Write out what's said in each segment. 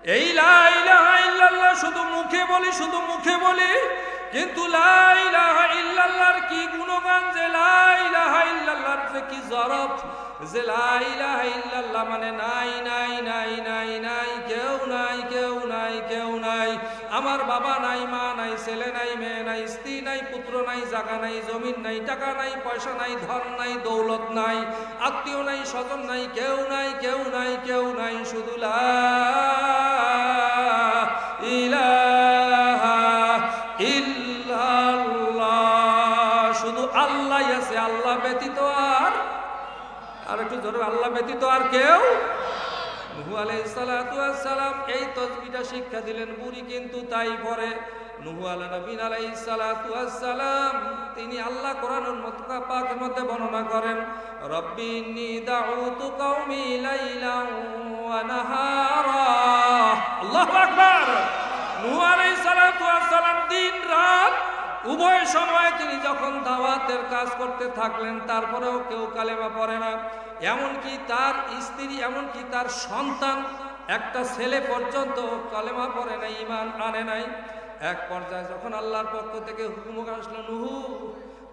এই লা ইলাহা ইল্লাল্লাহ শুধু মুখে বলি কিন্তু লা ইলাহা ইল্লাল্লাহর কি গুণগান, যে লা ইলাহা ইল্লাল্লাহর যে কি জরফ, যে লা ইলাহা ইল্লাল্লাহ মানে নাই নাই নাই নাই নাই, কেউ নাই কেউ নাই কেউ নাই, আমার বাবা নাই, মা নাই, ছেলে নাই, মেয়ে নাই, স্ত্রী নাই, পুত্র নাই, জায়গা নাই, জমিন নাই, টাকা নাই, পয়সা নাই, ধন নাই, দৌলত নাই, আত্মীয় নাই, স্বজন নাই, কেউ নাই কেউ নাই কেউ নাই, শুধু লা ইলাহা ইল্লাল্লাহ, শুধু আল্লাহই আছে, আল্লাহ ব্যতীত আর একটু জোরে, আল্লাহ ব্যতীত আর কেউ। নূহ আলাইহিস সালাতু ওয়াস সালাম এই তাসবিহটা শিক্ষা দিলেন, বুড়ি কিন্তু তাই পড়ে। নূহ আলাইহিস সালাতু ওয়াস সালাম তিনি আল্লাহ কোরআনের পাকের মধ্যে বর্ণনা করেন, রব্বি ইন্নী দাউতু কওমি লাইলান ওয়া নাহারা। আল্লাহু আকবার। নূহ আলাইহিস সালাতু ওয়াস সালাম দিন রাত উভয় সময় তিনি যখন দাওয়াতের কাজ করতে থাকলেন, তারপরেও কেউ কালেমা পড়ে না, এমনকি তার স্ত্রী, এমনকি তার সন্তান, একটা ছেলে পর্যন্ত কালেমা পড়ে নাই, ঈমান আনে নাই। এক পর্যায়ে যখন আল্লাহর পক্ষ থেকে হুকুম আসলো, নূহ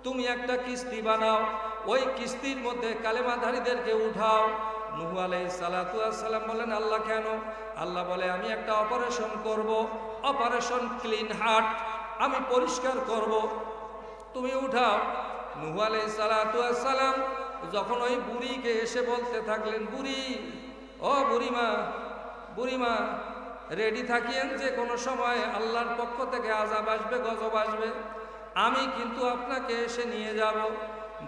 তুমি একটা কিস্তি বানাও, ওই কিস্তির মধ্যে কালেমাধারীদেরকে উঠাও। নূহ আলাইহিস সালাতু ওয়াস সালাম বলেন, আল্লাহ কেন? আল্লাহ বলে, আমি একটা অপারেশন করব, অপারেশন ক্লিন হার্ট, আমি পরিষ্কার করব, তুমি উঠাও। নূহ আলাইহিস সালাতু ওয়াস সালাম যখন ওই বুড়িকে এসে বলতে থাকলেন, বুড়ি, ও বুড়িমা রেডি থাকিয়েন, যে কোনো সময় আল্লাহর পক্ষ থেকে আযাব আসবে, গজব আসবে, আমি কিন্তু আপনাকে এসে নিয়ে যাব।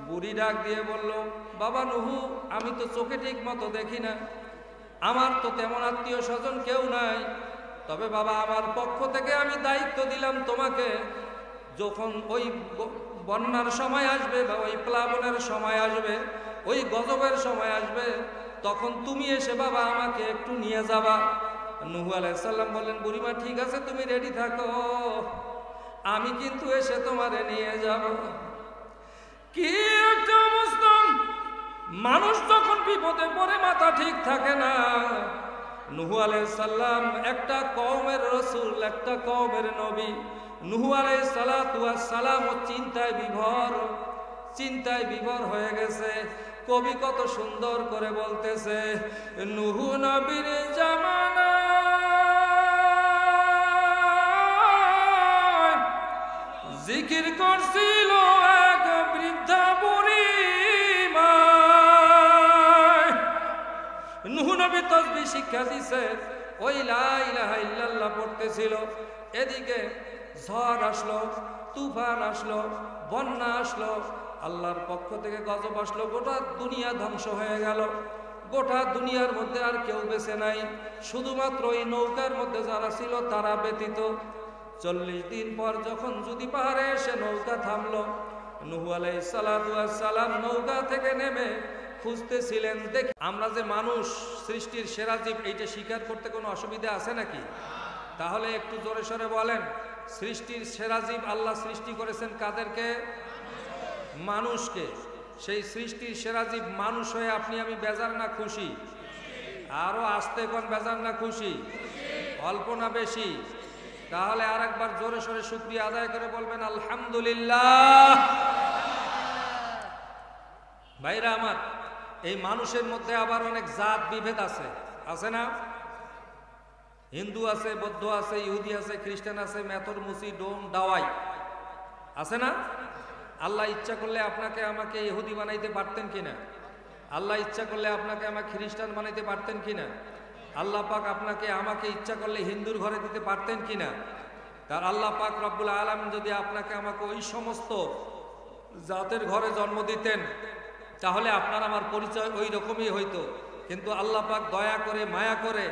বুড়ি ডাক দিয়ে বলল, বাবা নূহ, আমি তো চোখে ঠিক মতো দেখি না, আমার তো তেমন আত্মীয় স্বজন কেউ নাই, তবে বাবা আমার পক্ষ থেকে আমি দায়িত্ব দিলাম তোমাকে, যখন ওই বন্যার সময় আসবে বা ওই প্লাবনের সময় আসবে, ওই গজবের সময় আসবে, তখন তুমি এসে বাবা আমাকে একটু নিয়ে যাবা। নূহ আলাইহিস সালাম বললেন, বুড়িমা ঠিক আছে, তুমি রেডি থাকো, আমি কিন্তু এসে তোমারে নিয়ে যাব। কি একটা অবস্থা! মানুষ যখন বিপদে পড়ে মাথা ঠিক থাকে না। নূহ আলাইহিস সালাম একটা কওমের রাসূল, একটা কওমের নবী। নূহ আলাইহিস সালাতু ওয়াস সালাম চিন্তায় বিভোর হয়ে গেছে। কবি কত সুন্দর করে বলতেছে, নূহ নবীর জামানায় জিকির করছিল এক বৃদ্ধা বুড়ি মা। নূহ নবী তাসবিহ শিক্ষা দিছে, ওই লা ইলাহা ইল্লাল্লাহ পড়তেছিল, এদিকে ঝড় আসলো, তুফান আসলো, বন্যা আসলো, আল্লাহর পক্ষ থেকে গজব আসলো, গোটা দুনিয়া ধ্বংস হয়ে গেল। গোটা দুনিয়ার মধ্যে আর কেউ বেঁচে নাই, শুধুমাত্র ওই নৌকার মধ্যে যারা ছিল তারা ব্যতীত। 40 দিন পর যখন যদি পাহাড়ে এসে নৌকা থামলো, নূহ আলাইহিস সালাতু ওয়াস সালাম নৌকা থেকে নেমে খুঁজতেছিলেন। দেখি আমরা যে মানুষ সৃষ্টির সেরা জীব, এইটা স্বীকার করতে কোনো অসুবিধা আছে নাকি? তাহলে একটু জোরে সরে বলেন, সৃষ্টির সেরা জীব আল্লাহ সৃষ্টি করেছেন কাদেরকে? মানুষকে। সেই সৃষ্টির সেরা জীব মানুষ হয়ে আপনি আমি বেজার না খুশি? আরো আস্তে কোন, বেজার না খুশি? অল্প না বেশি? তাহলে আর একবার জোরে সরে শুকরিয়া আদায় করে বলবেন আলহামদুলিল্লাহ। ভাইরা আমার, এই মানুষের মধ্যে আবার অনেক জাত বিভেদ আছে, আছে না? হিন্দু আছে, বৌদ্ধ আছে, ইহুদি আছে, খ্রিস্টান আছে, মেথর, মুসি, ডোম, দাওয়াই, আছে না? আল্লাহ ইচ্ছা করলে আপনাকে আমাকে ইহুদি বানাইতে পারতেন কিনা? আল্লাহ ইচ্ছা করলে আপনাকে আমাকে খ্রিস্টান বানাইতে পারতেন কিনা? আল্লাহ পাক আপনাকে আমাকে ইচ্ছা করলে হিন্দুর ঘরে দিতে পারতেন কিনা? তার আল্লাহ পাক রব্বুল আলামিন যদি আপনাকে আমাকে ওই সমস্ত জাতের ঘরে জন্ম দিতেন, তাহলে আপনার আমার পরিচয় ওই রকমই হইতো। কিন্তু আল্লাহ পাক দয়া করে, মায়া করে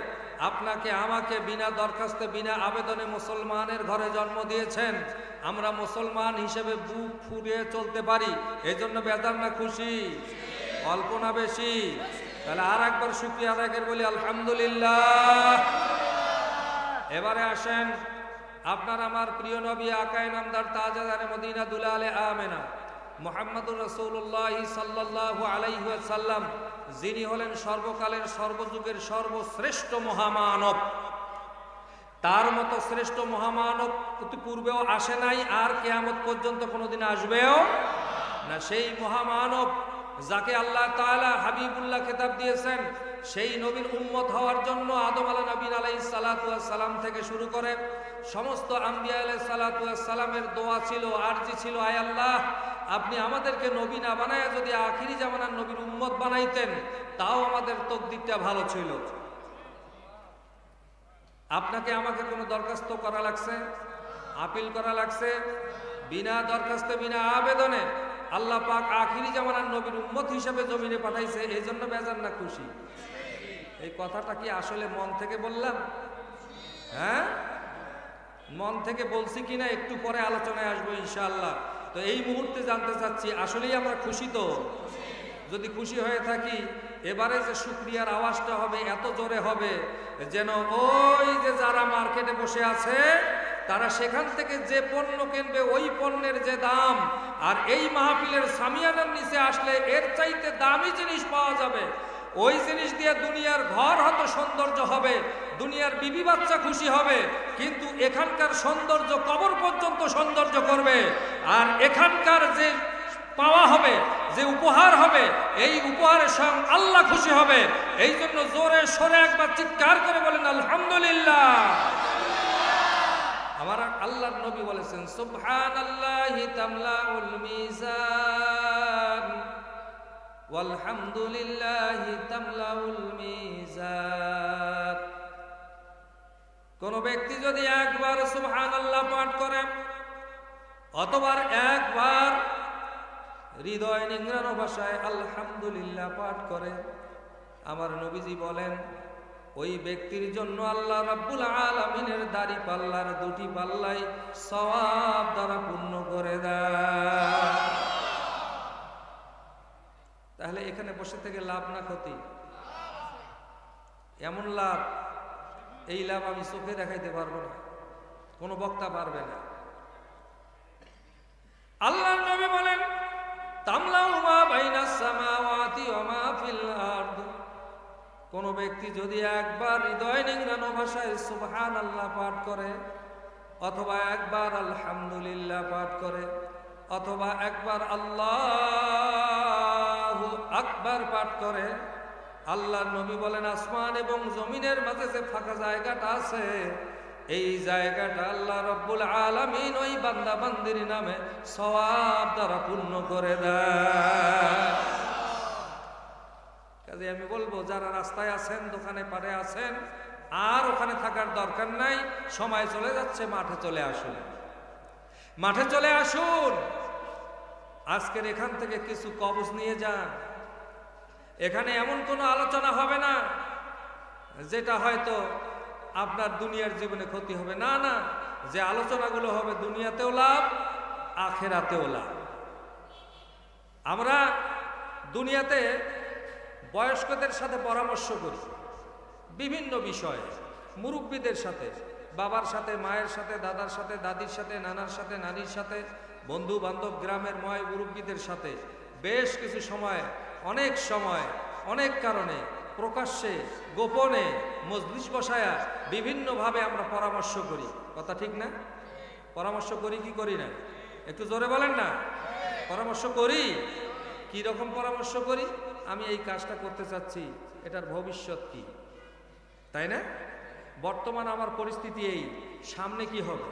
আপনাকে আমাকে বিনা দরখাস্তে, বিনা আবেদনে মুসলমানের ঘরে জন্ম দিয়েছেন। আমরা মুসলমান হিসেবে বুক ফুলিয়ে চলতে পারি, এই জন্য বেজার না খুশি? অল্প না বেশি? তাহলে আর একবার শুকরিয়া আদায় করে বলি আলহামদুলিল্লাহ। এবারে আসেন, আপনার আমার প্রিয় নবী আকায়ে নামদার তাজদারে মদিনা দুলালে আমেনা মুহাম্মদুর রাসূলুল্লাহ সাল্লাল্লাহু আলাইহি ওয়াসাল্লাম, যিনি হলেন সর্বকালের সর্বযুগের সর্বশ্রেষ্ঠ মহামানব। তার মতো শ্রেষ্ঠ মহামানব পূর্বেও আসে নাই, আর কিয়ামত পর্যন্ত কোনোদিন আসবেও না। সেই মহামানব যাকে আল্লাহ তাআলা হাবিবুল্লাহ খেতাব দিয়েছেন, সেই নবীর উম্মত হওয়ার জন্য আদম আলাইহিস সালাতু ওয়াস সালাম থেকে শুরু করে সমস্ত আম্বিয়া আলাইহিস সালাতু ওয়াস সালামের দোয়া ছিল, আরজি ছিল, আয় আল্লাহ আপনি আমাদেরকে নবী না বানায়া যদি আখিরি জামানার নবীর উম্মত বানাইতেন তাও আমাদের তকদিরটা ভালো ছিল। আপনাকে আমাকে কোনো দরখাস্ত করা লাগছে, আপিল করা লাগছে? বিনা দরখাস্তে বিনা আবেদনে আল্লাহ পাক আখিরি জামানার নবীর উম্মত হিসেবে জমিনে পাঠাইছে, এই জন্য বেজার না খুশি? এই কথাটা কি আসলে মন থেকে বললাম? হ্যাঁ, মন থেকে বলছি কিনা একটু পরে আলোচনায় আসবো ইনশাআল্লাহ। তো এই মুহূর্তে জানতে চাচ্ছি আসলেই আমরা খুশি তো? যদি খুশি হয়ে থাকি এবারে যে শুকরিয়ার আওয়াজটা হবে এত জোরে হবে যেন ওই যে যারা মার্কেটে বসে আছে তারা সেখান থেকে যে পণ্য কিনবে ওই পণ্যের যে দাম, আর এই মাহফিলের সামিয়ানার নিচে আসলে এর চাইতে দামি জিনিস পাওয়া যাবে, ওই জিনিস দিয়ে দুনিয়ার ঘর হয়তো সৌন্দর্য হবে, দুনিয়ার বিবি বাচ্চা খুশি হবে, কিন্তু এখানকার সৌন্দর্য কবর পর্যন্ত সৌন্দর্য করবে। আর এখানকার যে পাওয়া হবে, যে উপহার হবে, এই উপহারের সঙ্গে আল্লাহ খুশি হবে। এই জন্য জোরে সরে একবার চিৎকার করে বলেন আলহামদুলিল্লাহ। আমার আল্লাহর নবী বলেছেন সুবহানাল্লাহি তামলাউল মিজান ওয়ালহামদুলিল্লাহি তামলাউল মিজান। কোন ব্যক্তি যদি একবার সুবহানাল্লাহ পাঠ করে অথবা একবার হৃদয় নিংড়ানো ভাষায় আলহামদুলিল্লাহ পাঠ করে, আমার নবীজি বলেন ওই ব্যক্তির জন্য আল্লাহ রাব্বুল আলামিনের দাড়ি পাল্লার দুটি পাল্লাই সওয়াব দ্বারা পূর্ণ করে দেয়। তাহলে এখানে বসে থেকে লাভ না ক্ষতি? এমন লাভ, এই লাভ আমি চোখে দেখাইতে পারবো না, কোনো বক্তা পারবে না। আল্লাহর নবী বলেন তামলাউ মা বাইনাস সামাওয়াতি ওয়া মা ফিল আরদ। কোন ব্যক্তি যদি একবার হৃদয় নিংড়ানো ভাষায় সুবহানাল্লাহ পাঠ করে অথবা একবার আলহামদুলিল্লাহ পাঠ করে অথবা একবার আল্লাহু আকবার পাঠ করে, আল্লাহর নবী বলেন আসমান এবং জমিনের মাঝে যে ফাঁকা জায়গাটা আছে এই জায়গাটা আল্লাহ রাব্বুল আলামিন ওই বান্দা বান্দির নামে সওয়াব দ্বারা পূর্ণ করে দেয়। কাজে আমি বলবো যারা রাস্তায় আছেন, দোকানে পারে আছেন, আর ওখানে থাকার দরকার নাই, সময় চলে যাচ্ছে, মাঠে চলে আসুন, মাঠে চলে আসুন। আজকের এখান থেকে কিছু কবজ নিয়ে যান। এখানে এমন কোনো আলোচনা হবে না যেটা হয়তো আপনার দুনিয়ার জীবনে ক্ষতি হবে, না না, যে আলোচনাগুলো হবে দুনিয়াতেও লাভ আখিরাতেও লাভ। আমরা দুনিয়াতে বয়স্কদের সাথে পরামর্শ করি বিভিন্ন বিষয়ে, মুরব্বীদের সাথে, বাবার সাথে, মায়ের সাথে, দাদার সাথে, দাদির সাথে, নানার সাথে, নানির সাথে, বন্ধু বান্ধব, গ্রামের ময় মুরব্বীদের সাথে বেশ কিছু সময়, অনেক সময়, অনেক কারণে প্রকাশ্যে গোপনে মজলিস বসায়া বিভিন্নভাবে আমরা পরামর্শ করি। কথা ঠিক না? পরামর্শ করি কি করি না? একটু জোরে বলেন না। পরামর্শ করি। কি রকম পরামর্শ করি? আমি এই কাজটা করতে চাচ্ছি, এটার ভবিষ্যৎ কি, তাই না? বর্তমান আমার পরিস্থিতি এই, সামনে কি হবে?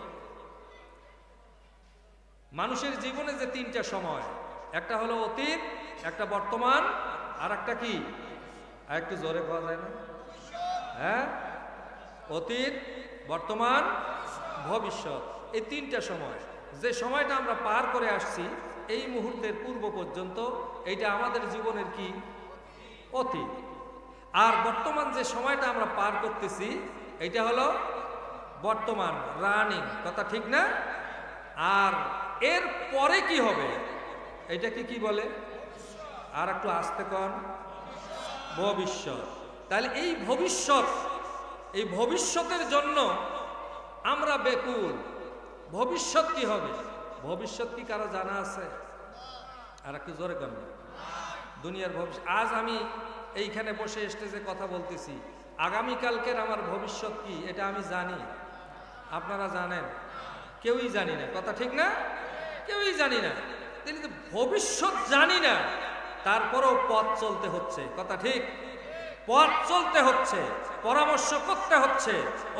মানুষের জীবনে যে তিনটা সময়, একটা হলো অতীত, একটা বর্তমান, আর একটা কি? আর একটু জোরে পাওয়া যায় না? হ্যাঁ, অতীত, বর্তমান, ভবিষ্যৎ, এই তিনটা সময়। যে সময়টা আমরা পার করে আসছি এই মুহূর্তের পূর্ব পর্যন্ত, এইটা আমাদের জীবনের কি? অতীত। আর বর্তমান যে সময়টা আমরা পার করতেছি এইটা হলো বর্তমান, রানিং। কথা ঠিক না? আর এর পরে কি হবে এটাকে কি বলে? আর একটু আস্তে কন, ভবিষ্যৎ। তাহলে এই ভবিষ্যৎ, এই ভবিষ্যতের জন্য আমরা বেকুল। ভবিষ্যৎ কি হবে? ভবিষ্যৎ কি কারো জানা আছে? আর একটু জোরে কন। দুনিয়ার ভবিষ্যৎ, আজ আমি এইখানে বসে স্টেজে কথা বলতেছি, আগামীকালকের আমার ভবিষ্যৎ কি এটা আমি জানি? আপনারা জানেন? কেউই জানি না, কথা ঠিক না? কেউই জানি না। কিন্তু ভবিষ্যৎ জানি না, তারপরেও পথ চলতে হচ্ছে, কথা ঠিক? পথ চলতে হচ্ছে, পরামর্শ করতে হচ্ছে।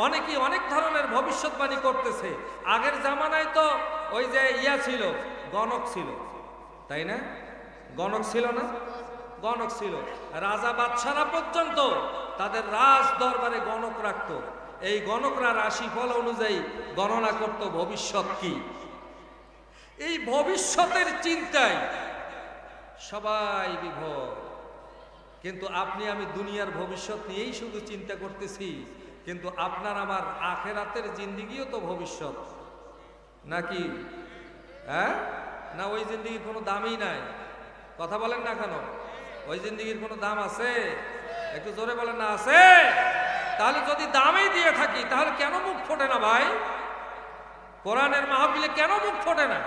অনেকেই অনেক ধরনের ভবিষ্যৎবাণী করতেছে। আগের জামানায় তো ওই যে ছিল, গণক ছিল, তাই না? গণক ছিল না? গণক ছিল। রাজা বাদশারা পর্যন্ত তাদের রাজ দরবারে গণক রাখত। এই গণকরা রাশিফল অনুযায়ী গণনা করত ভবিষ্যৎ কি। এই ভবিষ্যতের চিন্তায় সবাই বিভোর। কিন্তু আপনি আমি দুনিয়ার ভবিষ্যৎ নিয়েই শুধু চিন্তা করতেছি, কিন্তু আপনার আমার আখেরাতের জিন্দেগিও তো ভবিষ্যৎ নাকি? হ্যাঁ না? ওই জিন্দেগির কোনো দামই নাই। কথা বলেন না কেন? ওই জিন্দেগির কোনো দাম আছে? একটু জোরে বলেন না, আছে? তাহলে যদি দামই দিয়ে থাকি, তাহলে কেন মুখ ফোটে না ভাই? কোরআনের মাহফিলে কেন মুখ ফোটে না?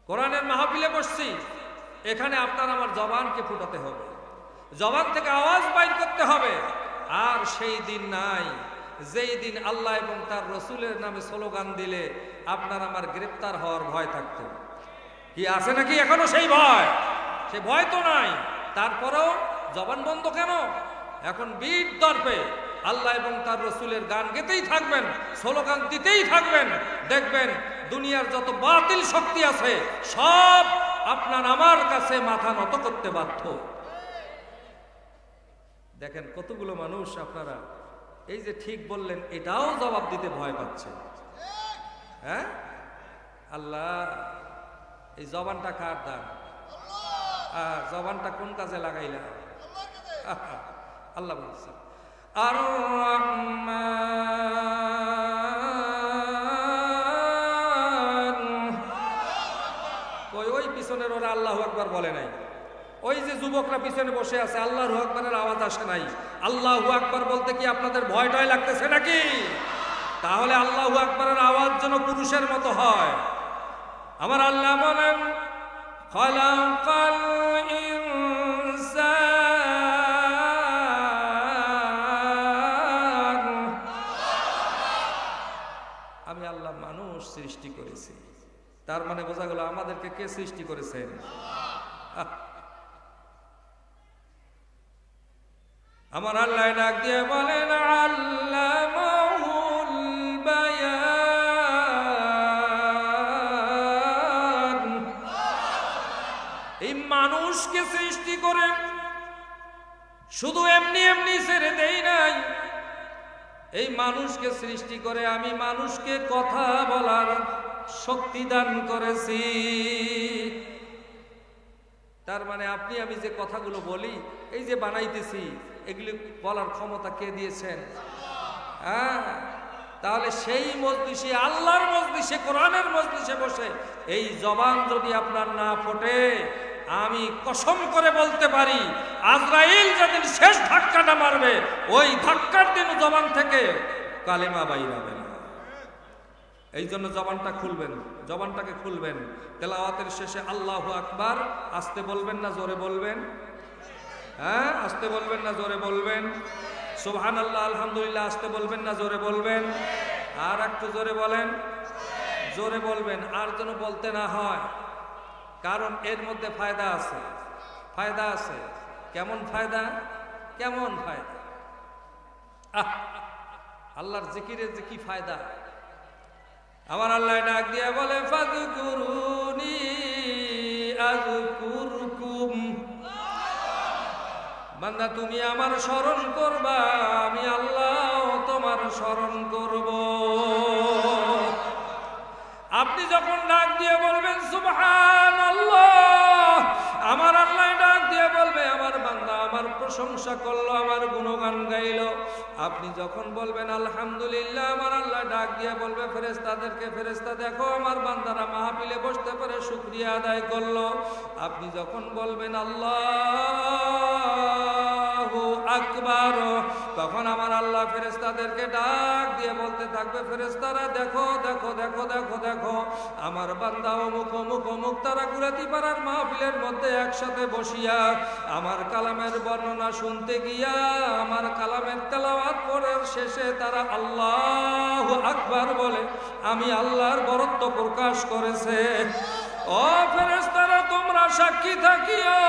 কোরআনের মাহফিলে বসছি, এখানে আপনার আমার জবানকে ফুটাতে হবে, জবান থেকে আওয়াজ বাইর করতে হবে। আর সেই দিন নাই যেই দিন আল্লাহ এবং তার রসুলের নামে স্লোগান দিলে আপনার আমার গ্রেপ্তার হওয়ার ভয় থাকতো। কি আছে নাকি এখনো সেই ভয়? সে ভয় তো নাই। তারপরেও জবান বন্ধ কেন? এখন বীর দর্পে আল্লাহ এবং তার রসুলের গান গেতেই থাকবেন, স্লোগান দিতেই থাকবেন। দেখবেন দুনিয়ার যত বাতিল শক্তি আছে সব আপনার আমার কাছে মাথা নত করতে বাধ্য। দেখেন কতগুলো মানুষ আপনারা এই যে ঠিক বললেন এটাও জবাব দিতে ভয় পাচ্ছে। হ্যাঁ, আল্লাহ, এই জবানটা কার দান? জবানটা কোন কাজে লাগাইলা? আল্লাহ বলছে আর ওই পিছনের ওরা আল্লাহু আকবার বলে নাই। ওই যে যুবকরা পিছনে বসে আছে, আল্লাহু আকবারের আওয়াজ আসে নাই। আল্লাহু আকবার বলতে কি আপনাদের ভয় টয় লাগতেছে নাকি? তাহলে আল্লাহু আকবারের আওয়াজ যেন পুরুষের মতো হয়। আমার আল্লাহ বলেন খালাকাল ইনসান, আমি আল্লাহ মানুষ সৃষ্টি করেছি। তার মানে বোঝা গেল আমাদেরকে কে সৃষ্টি করেছেন? আমার আল্লাহ ডাক দিয়ে বলেন আল্লামাহুল বায়ান, এই মানুষকে সৃষ্টি করে শুধু এমনি এমনি ছেড়ে দেই নাই। এই মানুষকে সৃষ্টি করে আমি মানুষকে কথা বলার শক্তি দান করেছি। তার মানে আপনি আমি যে কথাগুলো বলি, এই যে বানাইতেছি, এগুলি বলার ক্ষমতা কে দিয়েছেন? হ্যাঁ, তাহলে সেই মজলিসে, আল্লাহর মজলিসে, কোরআনের মজলিসে বসে এই জবান যদি আপনার না ফোটে, আমি কসম করে বলতে পারি আজরাইল যেদিন শেষ ধাক্কাটা মারবে, ওই ধাক্কার দিন জবান থেকে কালেমা বাইর হবে না। এই জন্য জবানটা খুলবেন, জবানটাকে খুলবেন। তেলাওয়াতের শেষে আল্লাহু আকবার আস্তে বলবেন না জোরে বলবেন? হ্যাঁ, আস্তে বলবেন না জোরে বলবেন? সুবহানাল্লাহ, আলহামদুলিল্লাহ আস্তে বলবেন না জোরে বলবেন? আর একটু জোরে বলেন, জোরে বলবেন। আর যেন বলতে না হয়, কারণ এর মধ্যে ফায়দা আছে, ফায়দা আছে। কেমন ফায়দা? কেমন ফায়দা? আল্লাহর জিকিরের যে কি ফায়দা! আমার আল্লাহ ডাক দিয়ে বলে ফাযকুরুনি আযকুরকুম, বান্দা তুমি আমার স্মরণ করবা, আমি আল্লাহ তোমার স্মরণ করব। আপনি যখন ডাক দিয়ে বলবেন সুবহানাল্লাহ, আমার আল্লাহ ডাক দিয়ে বলবে আমার বান্দা আমার প্রশংসা করলো, আমার গুণগান গাইলো। আপনি যখন বলবেন আলহামদুলিল্লাহ, আমার আল্লাহ ডাক দিয়ে বলবে ফেরেশতাদেরকে, ফেরেশতা দেখো আমার বান্দারা মাহফিলে বসতে পারে শুকরিয়া আদায় করলো। আপনি যখন বলবেন আল্লাহু আকবার। তখন আমার আল্লাহ ফেরেশতাদেরকে ডাক দিয়ে বলতে থাকবে, ফেরেশতারা দেখো দেখো দেখো দেখো দেখো আমার বান্দা অমুক অমুক অমুক তারা কুরাতি পাড়ার মাহফিলের মধ্যে একসাথে বসিয়া আমার কালামের বর্ণনা শুনতে গিয়া আমার কালামের তেলাওয়াত পড়ার শেষে তারা আল্লাহু আকবার বলে আমি আল্লাহর বরত্ব প্রকাশ করেছে। ও ফেরেশতারা তোমরা সাক্ষী থাকিও,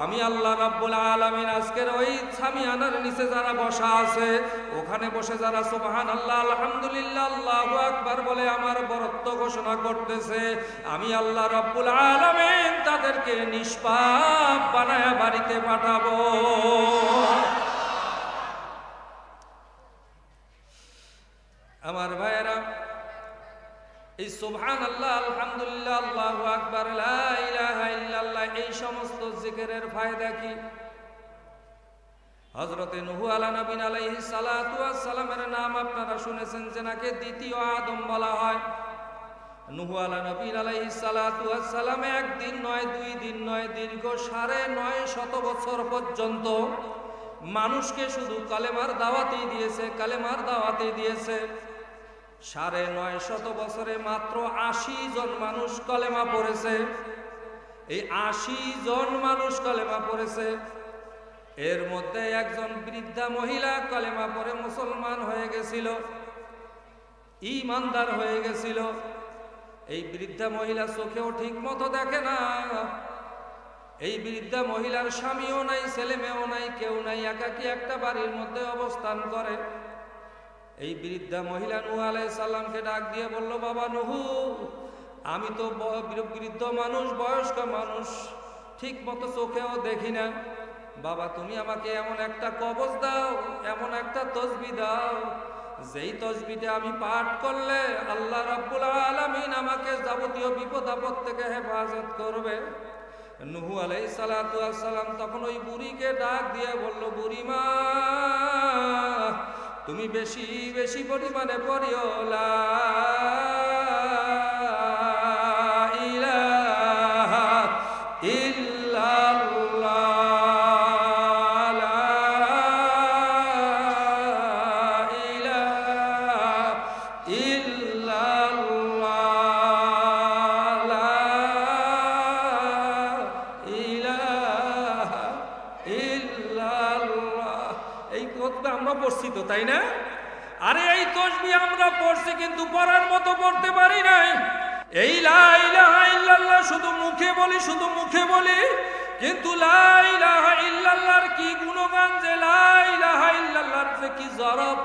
আমি আল্লাহ রাব্বুল আলামিন আজকের ওই সামিয়ানার নিচে যারা বসা আছে ওখানে বসে যারা সুবহানাল্লাহ আলহামদুলিল্লাহ আল্লাহু আকবার বলে আমার বরত্ব ঘোষণা করতেছে, আমি আল্লাহ রাব্বুল আলামিন তাদেরকে নিষ্পাপ বানায়া বাড়িতে পাঠাবো। আমার ভাইয়েরা, এই সুবহানাল্লাহ আলহামদুলিল্লাহ আল্লাহু আকবার লা ইলাহা ইল্লাল্লাহ এই সমস্ত জিকিরের ফায়দা কি? হযরতে নূহ আলাইহিস সালাতু ওয়াস সালামের নাম আপনারা শুনেছেন যে নাকি দ্বিতীয় আদম বলা হয়। নূহ আলাইহিস সালাতু ওয়াস সালাম একদিন নয় দুই দিন নয় দীর্ঘ ৯৫০ বছর পর্যন্ত মানুষকে শুধু কালেমার দাওয়াতই দিয়েছে, কালেমার দাওয়াতই দিয়েছে। ৯৫০ বছরে মাত্র ৮০ জন মানুষ কলেমা পড়েছে। এই ৮০ জন মানুষ কলেমা পড়েছে। এর মধ্যে একজন বৃদ্ধা মহিলা কলেমা পড়ে মুসলমান হয়ে গেছিল, ঈমানদার হয়ে গেছিল। এই বৃদ্ধা মহিলা চোখেও ঠিক মতো দেখে না, এই বৃদ্ধা মহিলার স্বামীও নাই, ছেলে মেয়েও নাই, কেউ নাই, একাকী একটা বাড়ির মধ্যে অবস্থান করে। এই বৃদ্ধা মহিলা নূহ আলাইহিস সালামকে ডাক দিয়ে বলল, বাবা নূহ, আমি তো বৃদ্ধ মানুষ, বয়স্ক মানুষ, ঠিক মতো চোখেও দেখি না। বাবা তুমি আমাকে এমন একটা কবজ দাও, এমন একটা তসবিহ দাও, যেই তসবিহটা আমি পাঠ করলে আল্লাহ রাব্বুল আলামিন আমাকে যাবতীয় বিপদ আপদ থেকে হেফাজত করবে। নূহ আলাইহিস সালাতু ওয়াস সালাম তখন ওই বুড়িকে ডাক দিয়ে বলল, বুড়িমা তুমি বেশি বেশি পরিমাণে পড়িও লা ইলাহা ইল্লাল্লাহ, লা ইলাহা ইল্লাল্লাহ, লা ইলাহা ইল্লাল্লাহ। এই কথা আমরা পড়ছি তো, তাই না? আরে এই তাসবিহ আমরা পড়ছি কিন্তু পড়ার মতো পড়তে পারি নাই। এই লা ইলাহা ইল্লাল্লাহ শুধু মুখে বলি, শুধু মুখে বলি, কিন্তু লা ইলাহা ইল্লাল্লাহর কি গুণগান, যে লা ইলাহা ইল্লাল্লাহর যে কি জরফ,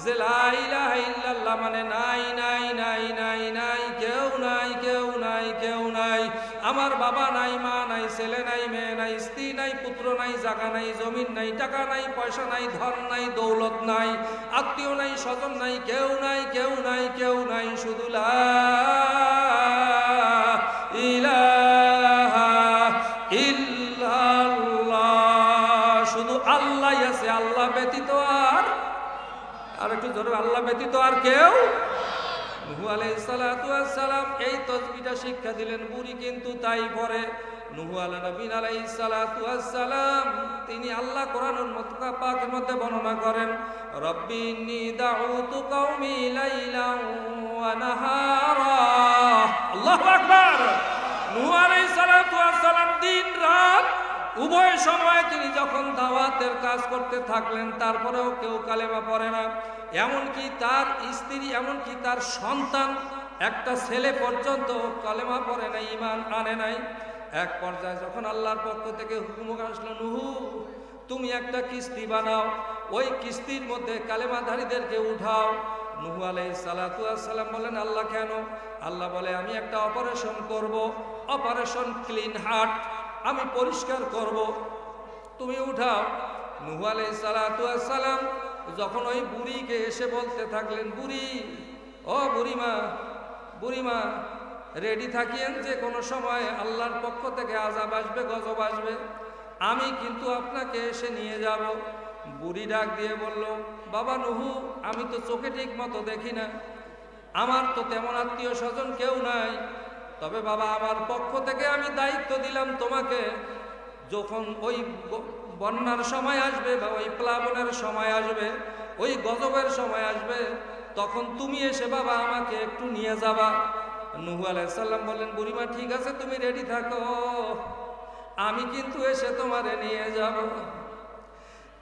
যে লা ইলাহা ইল্লাল্লাহ মানে নাই নাই নাই নাই নাই, কেউ নাই কেউ নাই কেউ নাই, আমার বাবা নাই, মা নাই, ছেলে নাই, মেয়ে নাই, স্ত্রী নাই, পুত্র নাই, জায়গা নাই, জমিন নাই, টাকা নাই, পয়সা নাই, ধন নাই, দৌলত নাই, আত্মীয় নাই, স্বজন নাই, কেউ নাই কেউ নাই কেউ নাই, শুধু লা ইলাহা ইল্লাল্লাহ, শুধু আল্লাহই আছে, আল্লাহ ব্যতীত আর একটু জোরে আল্লাহ ব্যতীত আর কেউ। নূহ আলাইহিস সালাতু ওয়াস সালাম এই তাসবিহটা শিক্ষা দিলেন, বুড়ি কিন্তু তাই পড়ে। নূহ আলাইহিস সালাতু ওয়াস সালাম তিনি আল্লাহ কোরআনুল পাকের মধ্যে বর্ণনা করেন, রব্বি ইন্নী দাউতু কওমি লাইলান ওয়া নাহারা। আল্লাহু আকবার। নূহ আলাইহিস সালাতু ওয়াস সালাম দিন রাত উভয় সময় তিনি যখন দাওয়াতের কাজ করতে থাকলেন, তারপরেও কেউ কালেমা পড়ে না। এমনকি তার স্ত্রী, এমনকি তার সন্তান, একটা ছেলে পর্যন্ত কালেমা পড়ে নাই, ঈমান আনে নাই। এক পর্যায়ে যখন আল্লাহর পক্ষ থেকে হুকুম আসলো, নূহ তুমি একটা কিস্তি বানাও, ওই কিস্তির মধ্যে কালেমাধারীদেরকে উঠাও। নূহ আলাইহিস সালাতু ওয়াস সালাম বলেন, আল্লাহ কেন? আল্লাহ বলে, আমি একটা অপারেশন করব, অপারেশন ক্লিন হার্ট, আমি পরিষ্কার করব, তুমি উঠাও। নূহ আলাইহিস সালাতু ওয়াস সালাম যখন ওই বুড়িকে এসে বলতে থাকলেন, বুড়ি, ও বুড়িমা, বুড়িমা রেডি থাকিয়েন, যে কোনো সময় আল্লাহর পক্ষ থেকে আযাব আসবে, গজব আসবে, আমি কিন্তু আপনাকে এসে নিয়ে যাব। বুড়ি ডাক দিয়ে বলল, বাবা নূহ, আমি তো চোখে ঠিক মতো দেখি না, আমার তো তেমন আত্মীয় স্বজন কেউ নাই, তবে বাবা আমার পক্ষ থেকে আমি দায়িত্ব দিলাম তোমাকে, যখন ওই বন্যার সময় আসবে বা ওই প্লাবনের সময় আসবে, ওই গজবের সময় আসবে, তখন তুমি এসে বাবা আমাকে একটু নিয়ে যাবা। নূহ আলাইহিস সালাম বললেন, বুড়িমা ঠিক আছে, তুমি রেডি থাকো, আমি কিন্তু এসে তোমারে নিয়ে যাব।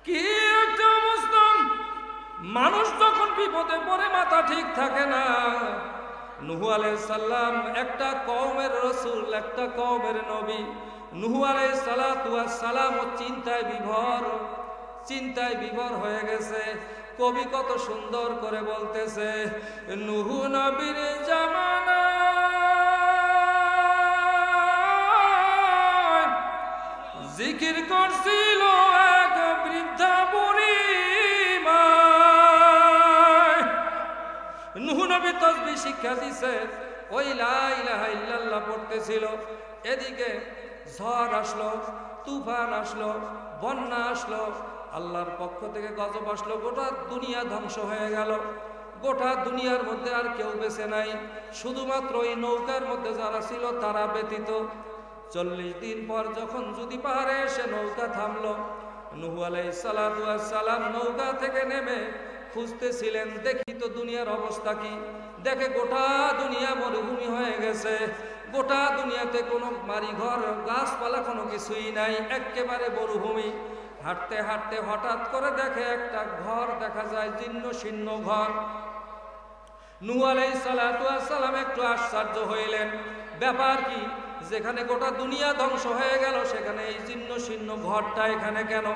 কি একটা অবস্থা! মানুষ যখন বিপদে পড়ে মাথা ঠিক থাকে না। নূহ আলাইহিস সালাম একটা কওমের রাসূল, একটা কওমের নবী। নূহ আলাইহিস সালাতু ওয়াস সালাম চিন্তায় বিভোর হয়ে গেছে। কবি কত সুন্দর করে বলতেছে, নূহ নবীর জামানায় জিকির করছিল এক বৃদ্ধা বুড়ি মা। নূহ নবী তাসবিহ শিক্ষা দিছে, ওই লা ইলাহা ইল্লাল্লাহ পড়তেছিল। এদিকে ঝড় আসলো, তুফান আসলো, বন্যা আসলো, আল্লাহর পক্ষ থেকে গজব আসলো, গোটা দুনিয়া ধ্বংস হয়ে গেল। গোটা দুনিয়ার মধ্যে আর কেউ বেঁচে নাই, শুধুমাত্র ওই নৌকার মধ্যে যারা ছিল তারা ব্যতীত। 40 দিন পর যখন যদি পাহাড়ে এসে নৌকা থামলো, নূহ আলাইহিস সালাতু ওয়াস সালাম নৌকা থেকে নেমে খুঁজতেছিলেন, দেখি তো দুনিয়ার অবস্থা কি। দেখে গোটা দুনিয়া মরুভূমি হয়ে গেছে, গোটা দুনিয়াতে কোনো বাড়িঘর গাছপালা কোনো কিছুই নাই, একেবারে মরুভূমি। হাঁটতে হাঁটতে হঠাৎ করে দেখে একটা ঘর দেখা যায়, জীর্ণ শীর্ণ ঘর। নূহ আলাইহিস সালাতু ওয়াস সালাম একটু আশ্চর্য হইলেন, ব্যাপার কি? যেখানে গোটা দুনিয়া ধ্বংস হয়ে গেল সেখানে এই জীর্ণ শীর্ণ ঘরটা এখানে কেন?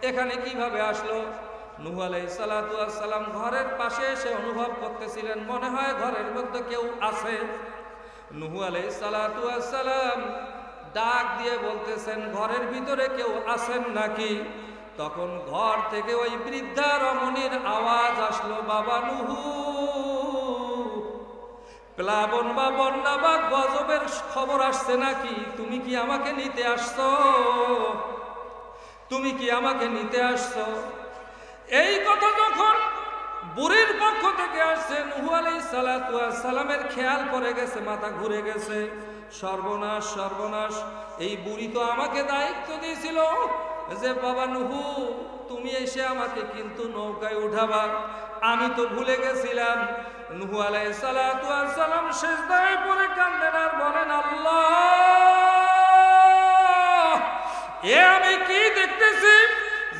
এখানে কিভাবে আসলো? নূহ আলাইহিস সালাতু ওয়াস সালাম ঘরের পাশে এসে অনুভব করতেছিলেন, মনে হয় ঘরের মধ্যে কেউ আছে। নূহ আলাইহিস সালাতু ওয়াস সালাম ডাক দিয়ে বলতেছেন, ঘরের ভিতরে কেউ আছেন নাকি? তখন ঘর থেকে ওই বৃদ্ধা রমণীর আওয়াজ আসলো, বাবা নূহ, প্লাবন বা বন্যা বা গজবের খবর আসছে নাকি? তুমি কি আমাকে নিতে আসছো? তুমি কি আমাকে নিতে আসছো? এই কথা যখন বুড়ির পক্ষ থেকে আসছে, নূহ আলাইহিস সালাতু ওয়াস সালামের খেয়াল পড়ে গেছে, মাথা ঘুরে গেছে, সর্বনাশ সর্বনাশ, এই বুড়ি তো আমাকে দায়িত্ব দিয়েছিল যে বাবা নূহ তুমি এসে আমাকে কিন্তু নৌকায় উঠাবা, আমি তো ভুলে গেছিলাম। নূহ আলাইহিস সালাতু ওয়াস সালাম সিজদায় পড়ে কাঁদেন আর বলেন, আল্লাহ, এ আমি কি দেখতেছি?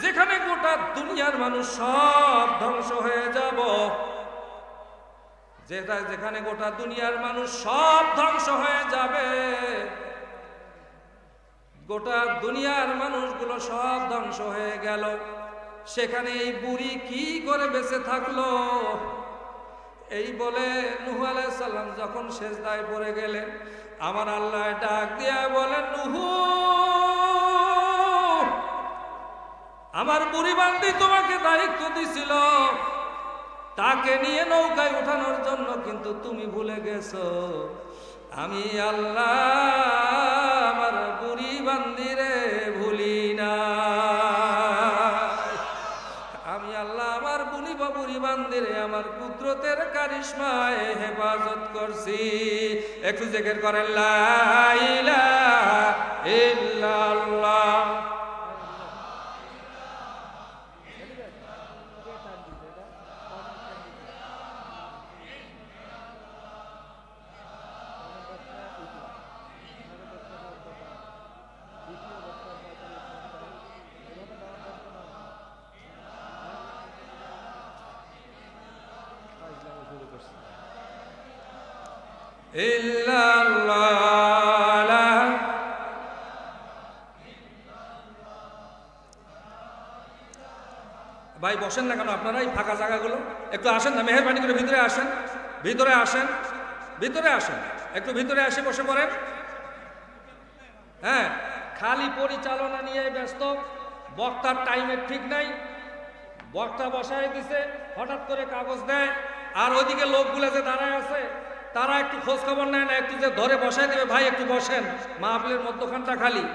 যেখানে গোটা দুনিয়ার মানুষ সব ধ্বংস হয়ে যাব, যেখানে গোটা দুনিয়ার মানুষ সব ধ্বংস হয়ে যাবে, গোটা দুনিয়ার মানুষগুলো সব ধ্বংস হয়ে গেল, সেখানে এই বুড়ি কি করে বেঁচে থাকলো? এই বলে নূহ আলাইহিস সালাম যখন সিজদায় পড়ে গেলেন, আমার আল্লাহ ডাক দিয়া বলেন, নূহ, আমার বুড়ি বান্দি তোমাকে দায়িত্ব দিছিল, তাকে নিয়ে নৌকায় উঠানোর জন্য, কিন্তু তুমি ভুলে গেছো আমি আল্লাহ আমার বুড়ি বান্দিরে ভুলি না। আমি আল্লাহ আমার বুড়ি বান্দিরে আমার কুদরতের কারিশমায় হেফাজত করছি। একটু জিকির করেন, লা ইলাহা ইল্লাল্লাহ। ভাই বসেন না কেন আপনারা এই ফাঁকা জায়গাগুলো? একটু আসেন না, মেহেরবানি করে ভিতরে আসেন, ভিতরে আসেন, ভিতরে আসেন, একটু ভিতরে আসে বসে পড়েন। হ্যাঁ, খালি পরিচালনা নিয়ে ব্যস্ত, বক্তার টাইমের ঠিক নাই, বক্তা বসায় দিছে, হঠাৎ করে কাগজ দেয়, আর ওইদিকে লোকগুলো যে দাঁড়ায় আছে তারা একটু খোঁজ খবর নেয় না, একটু যে ধরে বসায় দেবে, ভাই একটু বসেন, মাহফিলের মধ্যখানটা খালি।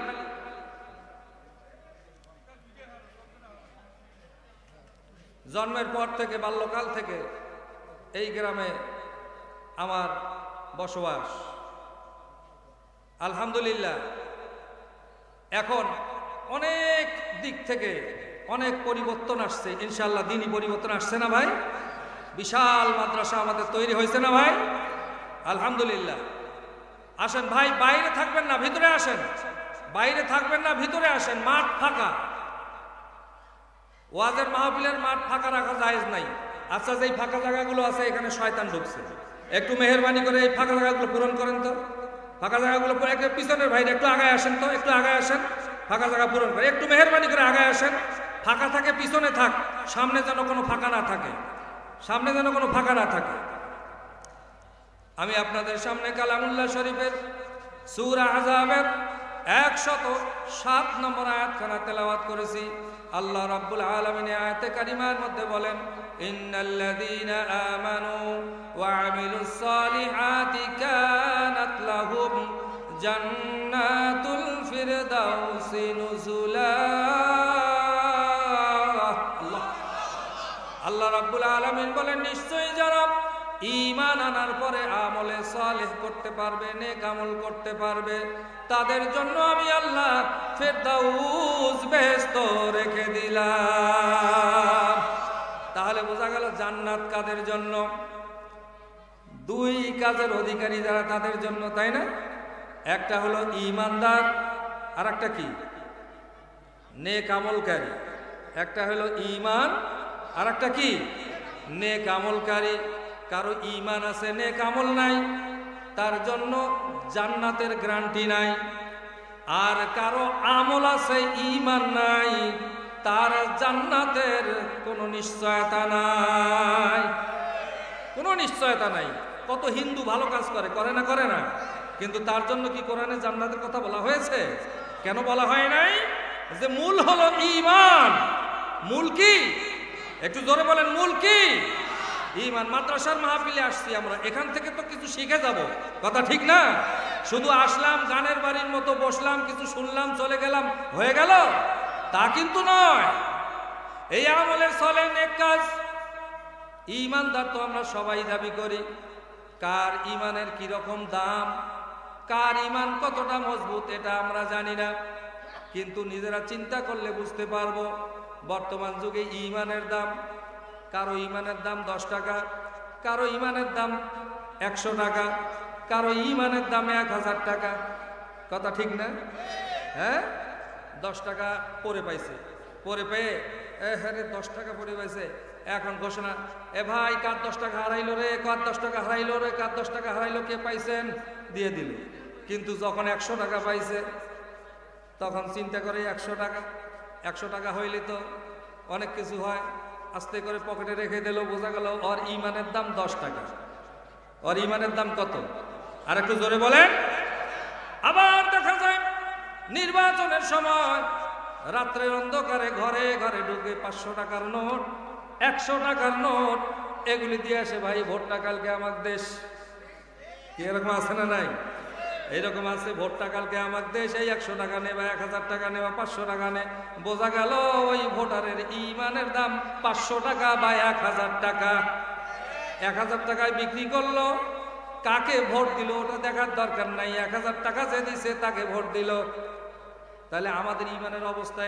জন্মের পর থেকে, বাল্যকাল থেকে এই গ্রামে আমার বসবাস, আলহামদুলিল্লাহ। এখন অনেক দিক থেকে অনেক পরিবর্তন আসছে, ইনশাআল্লাহ দিনই পরিবর্তন আসছে না ভাই? বিশাল মাদ্রাসা আমাদের তৈরি হয়েছে না ভাই? আলহামদুলিল্লাহ। আসেন ভাই, বাইরে থাকবেন না, ভিতরে আসেন। বাইরে থাকবেন না, ভিতরে আসেন। মাঠ ফাঁকা, ওয়াজের মাহফিলের মাঠ ফাঁকা রাখা জায়েজ নাই। আচ্ছা, যেই ফাঁকা জায়গাগুলো আছে এখানে শয়তান ঢুকছে, একটু মেহেরবানি করে এই ফাঁকা জায়গাগুলো পূরণ করেন তো। ফাঁকা জায়গাগুলো একটু পিছনের ভাইরা একটু আগায় আসেন তো, একটু আগায় আসেন, ফাঁকা জায়গা পূরণ করে একটু মেহেরবানি করে আগায় আসেন। ফাঁকা থাকে পিছনে থাক, সামনে যেন কোনো ফাঁকা না থাকে, সামনে যেন কোনো ফাঁকা না থাকে। আমি আপনাদের সামনে কালামুল্লাহ শরীফের সূরা আহজাবের 107 নম্বর আয়াতখানা তেলাওয়াত করেছি। আল্লাহ রাব্বুল আলামিন আয়াতে কারিমার মধ্যে বলেন, ইন্নাল্লাযীনা আমানু ওয়া আমিলুস সালিহাতি কানাত লাহুম জান্নাতুল ফিরদাউসি নুজুলা। আল্লাহ রাব্বুল আলামিন বলেন, নিশ্চয়ই যারা ঈমান আনার পরে আমলে সালেহ করতে পারবে, নেক আমল করতে পারবে, তাদের জন্য আমি আল্লাহ ফেরদাউস বেহেশত রেখে দিলাম। তাহলে বোঝা গেল জান্নাত কাদের জন্য? দুই কাজের অধিকারী যারা তাদের জন্য, তাই না? একটা হলো ঈমানদার, আর একটা কি? নেক আমলকারী। একটা হলো ঈমান, আর একটা কি? নেক আমলকারী। কারো ঈমান আছে নেক আমল নাই, তার জন্য জান্নাতের গ্যারান্টি নাই। আর কারো আমল আছে ঈমান নাই, তার জান্নাতের কোনো নিশ্চয়তা নাই, কোনো নিশ্চয়তা নাই। কত হিন্দু ভালো কাজ করে, করে না? করে না? কিন্তু তার জন্য কি কোরআনে জান্নাতের কথা বলা হয়েছে? কেন বলা হয় নাই? যে মূল হলো ঈমান। মূল কি? একটু জোরে বলেন, মূল কি? ঈমান। মাদ্রাসার মাহফিলে আসছি আমরা, এখান থেকে তো কিছু শিখে যাব, কথা ঠিক না? শুধু আসলাম, গানের বাড়ির মতো বসলাম, কিছু শুনলাম, চলে গেলাম, হয়ে গেল, তা কিন্তু নয়। এই আমলের চলে নেক কাজ। ঈমানদার তো আমরা সবাই দাবি করি। কার ঈমানের কি রকম দাম, কার ঈমান কতটা মজবুত, এটা আমরা জানি না, কিন্তু নিজেরা চিন্তা করলে বুঝতে পারবো। বর্তমান যুগে ঈমানের দাম, কারো ঈমানের দাম 10 টাকা, কারো ঈমানের দাম 100 টাকা, কারো ঈমানের দাম 1000 টাকা, কথা ঠিক না? হ্যাঁ, 10 টাকা পরে পাইছে, পরে পেয়ে হ্যাঁ 10 টাকা পরে পাইছে, এখন ঘোষণা, এ ভাই কার 10 টাকা হারাইলো রে, কার 10 টাকা হারাইলো রে, কার 10 টাকা হারাইলো, কে পাইছেন? দিয়ে দিল। কিন্তু যখন 100 টাকা পাইছে তখন চিন্তা করে 100 টাকা হইলে তো অনেক কিছু হয়, আস্তে করে পকেটে রেখে দিল। বোঝা গেল ওর ঈমানের দাম 10 টাকা। ওর ঈমানের দাম কত? আর একটু জোরে বলেন। আবার দেখা যায় নির্বাচনের সময় রাত্রের অন্ধকারে ঘরে ঘরে ঢুকে 500 টাকার নোট, 100 টাকার নোট এগুলি দিয়ে আসে, ভাই ভোটটা কালকে আমার দেশ। কি এরকম আছে না নাই? এইরকম আছে, ভোটটা কালকে আমার দেশ, এই 100 টাকা নে বা 1000 টাকা নে বা 500 টাকা নে। বোঝা গেল ওই ভোটারের ঈমানের দাম 500 টাকা বা 1000 টাকা। 1000 টাকায় বিক্রি করলো, কাকে ভোট দিল ওটা দেখার দরকার নাই, 1000 টাকা যে দিছে তাকে ভোট দিল। তাহলে আমাদের ঈমানের অবস্থা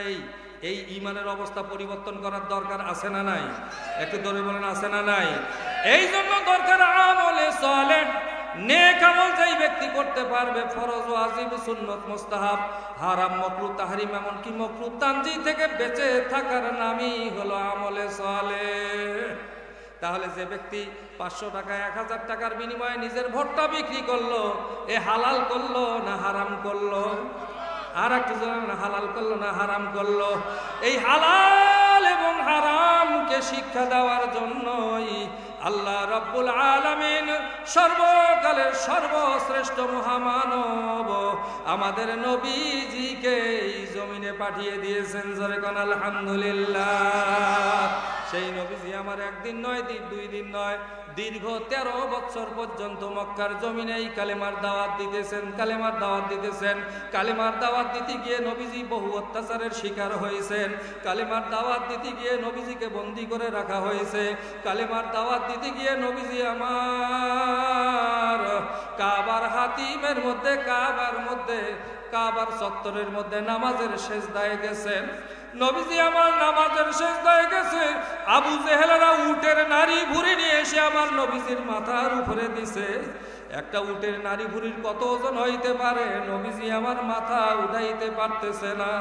এই ঈমানের অবস্থা পরিবর্তন করার দরকার আছে না নাই? একটু ধরে বলেন, আছে না নাই? এই জন্য দরকার আমলে সালেহ, নেক আমল যেই ব্যক্তি করতে পারবে, ফরজ, ওয়াজিব, সুন্নত, মুস্তাহাব, হারাম, মাকরুহ, তাহরিম, এমনকি মাকরুহ তানজি থেকে বেঁচে থাকার নামই হলো আমলে সালেহ। তাহলে যে ব্যক্তি 500 টাকা 1000 টাকার বিনিময়ে নিজের ভোটটা বিক্রি করলো, এ হালাল করলো না হারাম করলো? আর একটু জানেন, হালাল করলো না হারাম করলো? এই হালাল এবং হারামকে শিক্ষা দেওয়ার জন্যই আল্লাহ রাব্বুল আলামিন সর্বকালের সর্বশ্রেষ্ঠ মহামানব আমাদের নবীজিকে এই জমিনে পাঠিয়ে দিয়েছেন। জোরে কোন আলহামদুলিল্লাহ। সেই নবীজি আমার একদিন নয়, 2 দিন নয়, দীর্ঘ 13 বছর পর্যন্ত মক্কার জমিনেই কালেমার দাওয়াত দিতেছেন, কালেমার দাওয়াত দিতেছেন। কালেমার দাওয়াত দিতে গিয়ে নবীজি বহু অত্যাচারের শিকার হয়েছেন। কালেমার দাওয়াত দিতে গিয়ে নবীজিকে বন্দী করে রাখা হয়েছে। কালেমার দাওয়াত দিতে গিয়ে নবীজি আমার কাবার হাতিমের মধ্যে, কাবার মধ্যে কাবার চত্বরের মধ্যে নামাজের সেজদায় গেছেন। নবীজি আমার নামাজের সেজদায় গেছে, আবু জেহেলরা উটের নারী ভুঁড়ি নিয়ে এসে আমার নবীজির মাথার উপরে দিছে। একটা উটের নারী ভুঁড়ির কত ওজন হইতে পারে? নবীজি আমার মাথা উঠাইতে পারতেছে না,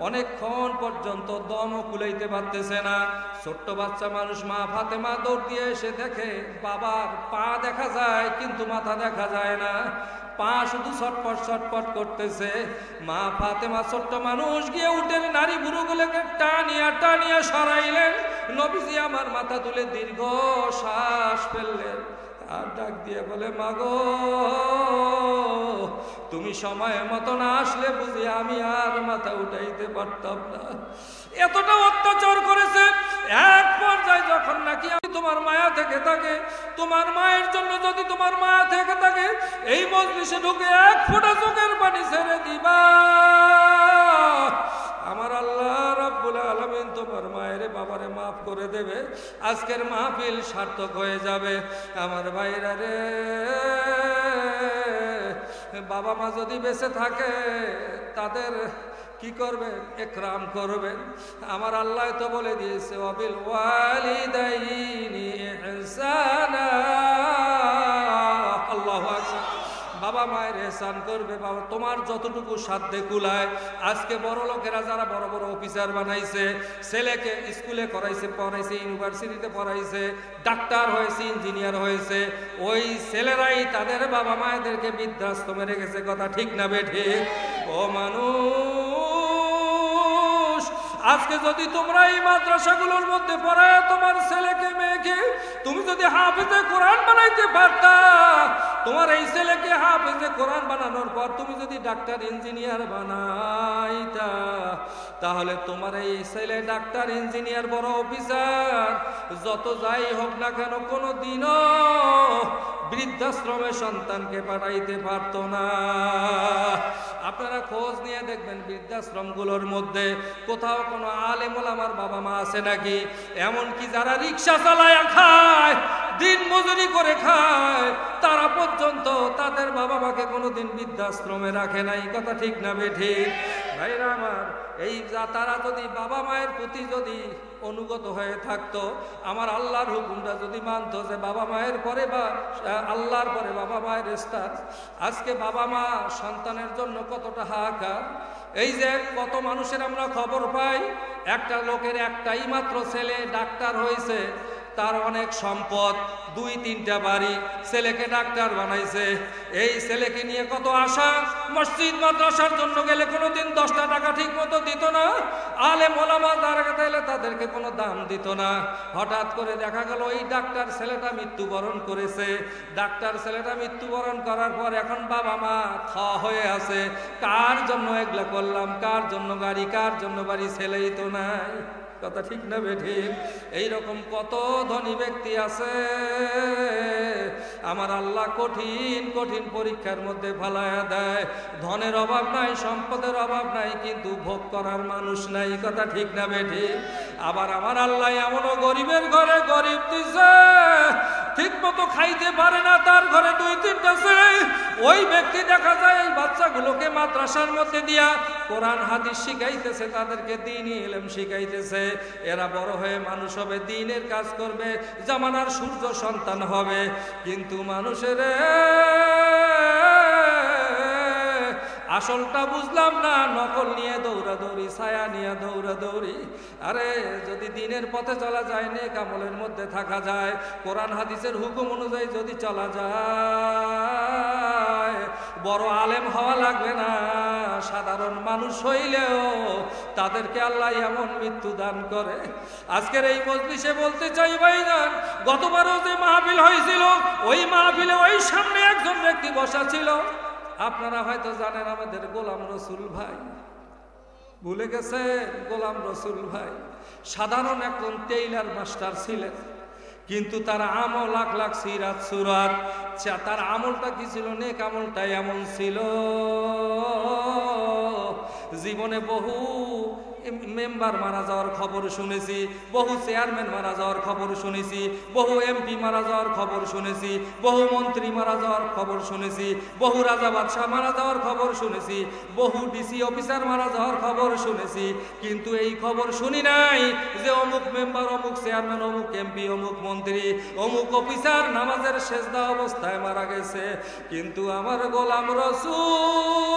অনেকক্ষণ পর্যন্ত দমও কুলাইতে পারতেছে না। ছোট্ট বাচ্চা মানুষ মা ফাতেমা দৌড় দিয়ে এসে দেখে বাবার পা দেখা যায় কিন্তু মাথা দেখা যায় না, পা শুধু ছটপট ছটপট করতেছে। মা ফাতেমা ছোট্ট মানুষ গিয়ে উটের নারী ভুরুগুলোকে টানিয়া টানিয়া সরাইলেন। নবীজি আমার মাথা তুলে দীর্ঘ শ্বাস ফেললেন আর ডাক দিয়ে বলে, মাগো তুমি সময় মতো না আসলে বুঝি আমি আর মাথা উঠাইতে পারতাম না। এতটা অত্যাচার করেছে। এক পর্যায়ে যখন নাকি আমি তোমার মায়া থেকে থাকে, তোমার মায়ের জন্য যদি তোমার মায়া থেকে থাকে, এই মজলিসে ঢুকে এক ফোঁটা চোখের পানি ছেড়ে দিবা, আমার আল্লাহ রাব্বুল আলামিন তোমার মায়ের বাবারে মাফ করে দেবে, আজকের মাহফিল সার্থক হয়ে যাবে। আমার ভাইরা রে, বাবা মা যদি বেঁচে থাকে তাদের কি করবেন? একরাম করবেন। আমার আল্লাহ তো বলে দিয়েছে, ওয়াবিল ওয়ালিদাইনি ইহসানা। আল্লাহু আকবার। বাবা মায়ের এহসান করবে। বাবা তোমার যতটুকু সাধ্যে কুলায়। আজকে বড় লোকেরা যারা বড় বড় অফিসার বানাইছে, ছেলেকে স্কুলে করাইছে, পড়াইছে, ইউনিভার্সিটিতে পড়াইছে, ডাক্তার হয়েছে, ইঞ্জিনিয়ার হয়েছে, ওই ছেলেরাই তাদের বাবা মায়েদেরকে বৃদ্ধাশ্রমে রেখেছে। কথা ঠিক না বেঠিক? ও মানুষ, আজকে যদি তোমরা এই মাদ্রাসাগুলোর মধ্যে পড়ায় তোমার ছেলেকে মেয়েকে তুমি যদি হাফেজে কোরআন বানাইতে পারতা, তোমার এই ছেলেকে হাফেজে কোরআন বানানোর পর তুমি যদি ডাক্তার ইঞ্জিনিয়ার বানাইতা, তাহলে তোমার এই ছেলে ডাক্তার ইঞ্জিনিয়ার বড় অফিসার যত যাই হোক না কেন কোনো দিনও বৃদ্ধাশ্রমে সন্তানকে পাঠাইতে পারত না। আপনারা খোঁজ নিয়ে দেখবেন বৃদ্ধাশ্রমগুলোর মধ্যে কোথাও কোনো আলেম ওলামার বাবা মা আছে নাকি? এমনকি যারা রিক্সা চালায় খায়, দিন মজুরি করে খায়, তারা পর্যন্ত তাদের বাবা মাকে কোনোদিন বৃদ্ধাশ্রমে রাখে নাই। কথা ঠিক না বেঠিক? ভাইরা আমার, এই তারা যদি বাবা মায়ের প্রতি যদি অনুগত হয়ে থাকতো, আমার আল্লাহর হুকুমটা যদি মানতো যে বাবা মায়ের পরে বা আল্লাহর পরে বাবা মায়ের স্থান, আজকে বাবা মা সন্তানের জন্য কতটা হাহাকার। এই যে কত মানুষের আমরা খবর পাই, একটা লোকের একটাই মাত্র ছেলে ডাক্তার হয়েছে, তার অনেক সম্পদ, 2-3টা বাড়ি, ছেলেকে ডাক্তার বানাইছে। এই ছেলেকে নিয়ে কত আশা। মসজিদ মাদ্রাসার জন্য গেলে কোনোদিন 10টা টাকা ঠিক মতো দিত না, আলেম ওলামা যারা এলে তাদেরকে কোনো দাম দিত না। হঠাৎ করে দেখা গেল এই ডাক্তার ছেলেটা মৃত্যুবরণ করেছে। ডাক্তার ছেলেটা মৃত্যুবরণ করার পর এখন বাবা মা খাওয়া হয়ে আছে, কার জন্য এগুলা করলাম, কার জন্য গাড়ি, কার জন্য বাড়ি, ছেলেই তো নাই। কথা ঠিক না বেঠিক? এইরকম কত ধনী ব্যক্তি আছে, আমার আল্লাহ কঠিন কঠিন পরীক্ষার মধ্যে ফালায়া দেয়। ধনের অভাব নাই, সম্পদের অভাব নাই, কিন্তু ভোগ করার মানুষ নাই। কথা ঠিক না বেঠিক? আবার আমার আল্লাহ এমনও গরিবের ঘরে গরিব দিছে, ঠিক মতো খাইতে পারে না, তার ঘরে 2-3টা ছেলে। ওই ব্যক্তি দেখা যায় এই বাচ্চাগুলোকে মাদ্রাসার মধ্যে দিয়া কোরআন হাদিস শিখাইতেছে, তাদেরকে দ্বীনি ইলম শিখাইতেছে। এরা বড় হয়ে মানুষ হবে, দ্বীনের কাজ করবে, জামানার সূর্য সন্তান হবে। কিন্তু মানুষের আসলটা বুঝলাম না, নকল নিয়ে দৌড়াদৌড়ি, ছায়া নিয়ে দৌড়াদৌড়ি। আরে যদি দ্বীনের পথে চলা যায়, নেক আমলের মধ্যে থাকা যায়, কোরআন হাদিসের হুকুম অনুযায়ী যদি চলা যায়, বড় আলেম হওয়া লাগবে না, সাধারণ মানুষ হইলেও তাদেরকে আল্লাহ এমন মৃত্যু দান করে। আজকের এই মজলিসে বলতে চাই ভাইজান, গতবারও যে মাহফিল হয়েছিল, ওই মাহফিলে ওই সামনে একজন ব্যক্তি বসা ছিল, আপনারা হয়তো জানেন, আমাদের গোলাম রসুল ভাই। ভুলে গেছে? গোলাম রসুল ভাই সাধারণ একজন টেইলার মাস্টার ছিলেন, কিন্তু তার আমল লাখ লাখ সিরাত সুরাত। তার আমলটা কি ছিল? নেক আমলটা এমন ছিল, জীবনে বহু মেম্বার মারা যাওয়ার খবর শুনেছি, বহু চেয়ারম্যান মারা যাওয়ার খবর শুনেছি, বহু এমপি মারা যাওয়ার খবর শুনেছি, বহু মন্ত্রী মারা যাওয়ার খবর শুনেছি, বহু রাজা বাদশাহ মারা যাওয়ার খবর শুনেছি, বহু ডিসি অফিসার মারা যাওয়ার খবর শুনেছি, কিন্তু এই খবর শুনি নাই যে অমুক মেম্বার, অমুক চেয়ারম্যান, অমুক এমপি, অমুক মন্ত্রী, অমুক অফিসার নামাজের সেজদা অবস্থায় মারা গেছে। কিন্তু আমার গোলাম রাসূল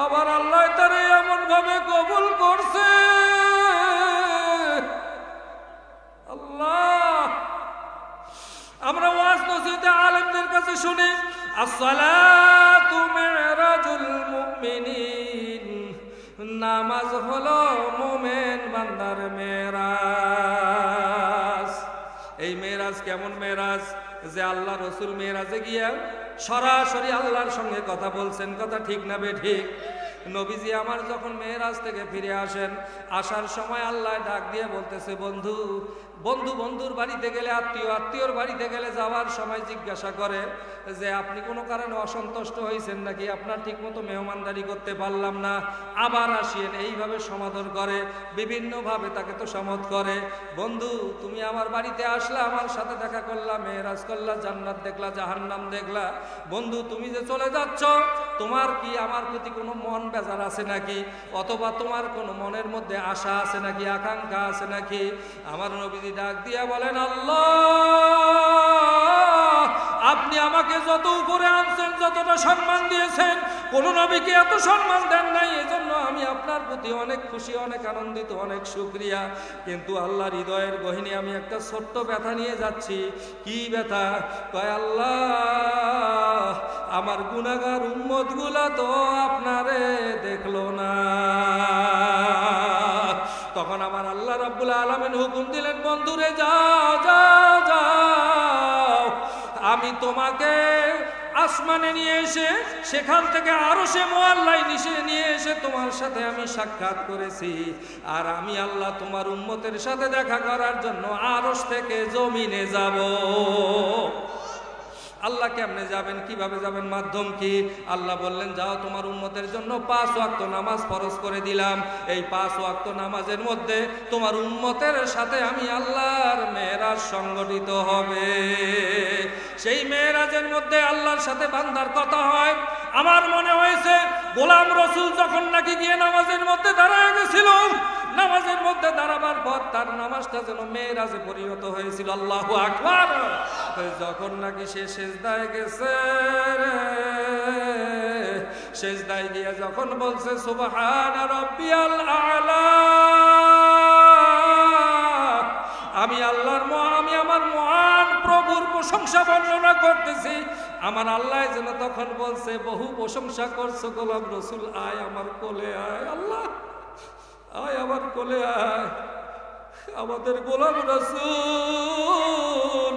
আবার আল্লাহ তারে এমন ভাবে কবুল করছে। আল্লাহ, আমরা ওয়াজ নসিহতে আলেমদের কাছে শুনি আসসালাতু মিরাজুল মুমিনিন, নামাজ হলো মুমিন বান্দার মেরাজ। এই মেরাজ কেমন মেরাজ যে আল্লাহ রসুল মেরাজে গিয়া সরাসরি আল্লাহর সঙ্গে কথা বলছেন। কথা ঠিক না বেঠিক? নবীজি আমার যখন মেরাজ থেকে ফিরে আসেন, আসার সময় আল্লাহ ডাক দিয়ে বলতেছে, বন্ধু বন্ধু বন্ধুর বাড়িতে গেলে, আত্মীয় আত্মীয়র বাড়িতে গেলে যাওয়ার সময় জিজ্ঞাসা করে যে আপনি কোনো কারণে অসন্তুষ্ট হয়েছেন নাকি, আপনার ঠিকমতো মেহমানদারি করতে পারলাম না, আবার আসিয়েন। এইভাবে সমাদর করে, বিভিন্নভাবে তাকে তো সমাদ করে। বন্ধু তুমি আমার বাড়িতে আসলা, আমার সাথে দেখা করলা, মেরাজ করলা, জান্নাত দেখলা, জাহান্নাম দেখলা। বন্ধু তুমি যে চলে যাচ্ছ, তোমার কি আমার প্রতি কোনো মন বেজার আছে নাকি, অথবা তোমার কোনো মনের মধ্যে আশা আছে নাকি, আকাঙ্ক্ষা আছে নাকি? আমার নবীজি ডাক দিয়া বলেন, আল্লাহ আপনি আমাকে যত উপরে আনছেন, যতটা সম্মান দিয়েছেন, কোন নবীকে এত সম্মান দেন নাই। এজন্য আমি আপনার প্রতি অনেক খুশি, অনেক আনন্দিত, অনেক শুকরিয়া। কিন্তু আল্লাহর হৃদয়ের গহীনে আমি একটা ছোট্ট ব্যথা নিয়ে যাচ্ছি। কি ব্যথা? কয় আল্লাহ আমার গুনাহগার উম্মতগুলা তো আপনারে দেখলো না। তখন আমার আল্লাহ রাব্বুল আলামিন হুকুম দিলেন, বন্ধুরে যাও যাও যাও, আমি তোমাকে আসমানে নিয়ে এসে সেখান থেকে আরশে মুআল্লায় নিয়ে এসে তোমার সাথে আমি সাক্ষাৎ করেছি। আর আমি আল্লাহ তোমার উম্মতের সাথে দেখা করার জন্য আরশ থেকে জমিনে যাব। আল্লাহ কেমনে যাবেন, কিভাবে যাবেন, মাধ্যম কি? আল্লাহ বললেন, যাও তোমার উম্মতের জন্য 5 ওয়াক্ত নামাজ ফরজ করে দিলাম। এই 5 ওয়াক্ত নামাজের মধ্যে তোমার উম্মতের সাথে আমি আল্লাহর মেরাজ সংগঠিত হবে। সেই মেরাজের মধ্যে আল্লাহর সাথে বান্দার কথা হয়। আমার মনে হয়েছে গোলাম রসুল যখন নাকি গিয়ে নামাজের মধ্যে দাঁড়ায় গেছিল, নামাজের মধ্যে দাঁড়াবার পর তার নামাজটা যেন মেরাজে পরিণত হয়েছিল। আল্লাহু আকবার। যখন নাকি সে সেজদায় গেছে, সেজদায় গিয়ে যখন বলছে সুবহানা রাব্বিয়াল আ'লা, আমি আল্লাহর আমি আমার মহান প্রভুর প্রশংসা বর্ণনা করতেছি। আমার আল্লাহ যেন তখন বলছে, বহু প্রশংসা করছো গোলাম রসুল, আয় আমার কোলে আয়। আল্লাহ আয় আমার কোলে আয়। আমাদের গোলাম রাসূল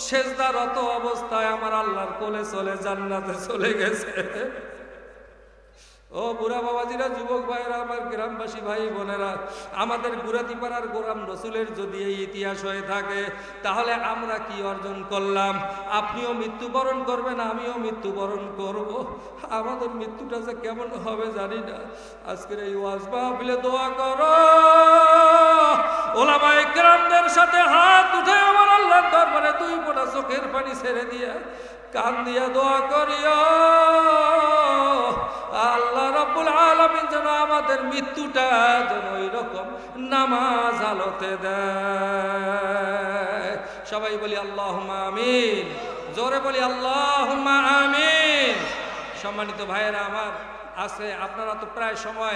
সেজদারত অবস্থায় আমার আল্লাহর কোলে চলে জান্নাতে চলে গেছে। ও বুড়া বাবাজিরা, যুবক ভাইরা, আমার গ্রামবাসী ভাই বোনেরা, আমাদের গুরাতিপাড়ার গোলাম রসুলের যদি এই ইতিহাস হয়ে থাকে, তাহলে আমরা কি অর্জন করলাম? আপনিও মৃত্যুবরণ করবেন, আমিও মৃত্যুবরণ করব। আমাদের মৃত্যুটা যে কেমন হবে জানি না। আজকের এই ওয়াজ মাহফিলে দোয়া করো, ওলামায়ে কেরামদের সাথে হাত উঠে আমার আল্লাহর দরবারে 2 ফোঁটা চোখের পানি ছেড়ে দিয়ে কান দিয়া দোয়া করিও, আল্লাহ রাব্বুল আলামিন যেন আমাদের মৃত্যুটা যেন ওইরকম নামাজ হালতে দেয়। সবাই বলি আল্লাহুম্মা আমিন। জোরে বলি আল্লাহুম্মা আমিন। সম্মানিত ভাইয়েরা আমার আছে, আপনারা তো প্রায় সময়